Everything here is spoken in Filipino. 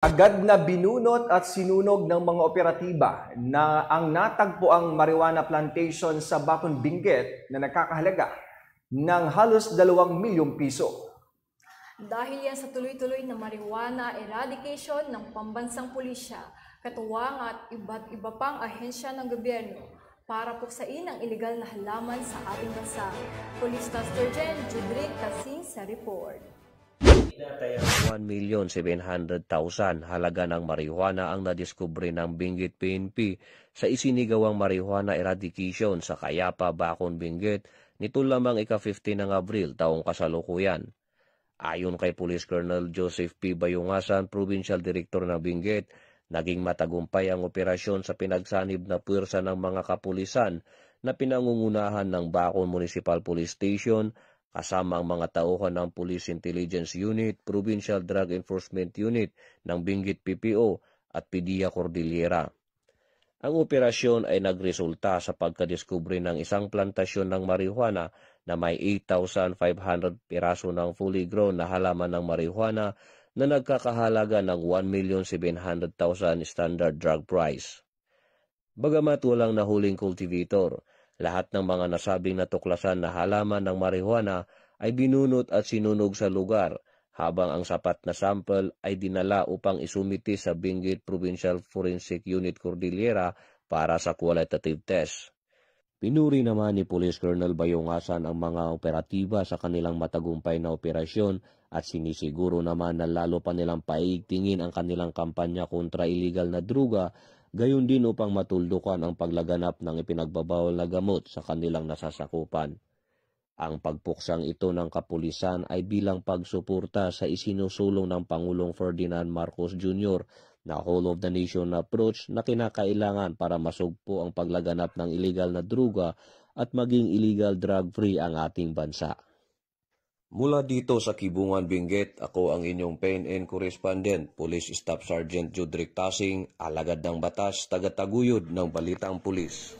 Agad na binunot at sinunog ng mga operatiba na ang natagpuang marijuana plantation sa Bacon, Benguet na nakakahalaga ng halos 2 milyong piso. Dahil yan sa tuloy-tuloy na marijuana eradication ng pambansang pulisya, katuwang at iba't iba pang ahensya ng gobyerno para puksain ang ilegal na halaman sa ating bansa. Police Staff Sergeant Judrick Casing sa report. Tinatayang 1,700,000 halaga ng marijuana ang nadiskubre ng Benguet PNP sa isinigawang marijuana eradication sa Cayapa, Bacon, Benguet nito lamang ika-15 ng Abril taong kasalukuyan. Ayon kay Police Colonel Joseph P. Bayungasan, Provincial Director ng Benguet, naging matagumpay ang operasyon sa pinagsanib na puwersa ng mga kapulisan na pinangungunahan ng Bacon Municipal Police Station kasama ang mga tauhan ng Police Intelligence Unit, Provincial Drug Enforcement Unit ng Benguet PPO at PDEA Cordillera. Ang operasyon ay nagresulta sa pagkadiskubre ng isang plantasyon ng marijuana na may 8,500 piraso ng fully grown na halaman ng marijuana na nagkakahalaga ng 1,700,000 standard drug price. Bagamat walang nahuling cultivator, lahat ng mga nasabing natuklasan na halaman ng marijuana ay binunot at sinunog sa lugar, habang ang sapat na sample ay dinala upang isumiti sa Benguet Provincial Forensic Unit Cordillera para sa qualitative test. Pinuri naman ni Police Colonel Bayungasan ang mga operatiba sa kanilang matagumpay na operasyon at sinisiguro naman na lalo pa nilang paigtingin ang kanilang kampanya kontra illegal na druga, gayon din upang matuldukan ang paglaganap ng ipinagbabawal na gamot sa kanilang nasasakupan. Ang pagpuksang ito ng kapulisan ay bilang pagsuporta sa isinusulong ng Pangulong Ferdinand Marcos Jr. na whole of the nation approach na kinakailangan para masugpo ang paglaganap ng illegal na druga at maging illegal drug-free ang ating bansa. Mula dito sa Kibungan, Benguet, ako ang inyong PNN correspondent, Police Staff Sergeant Judrick Casing, alagad ng batas, tagataguyod ng Balitang Pulis.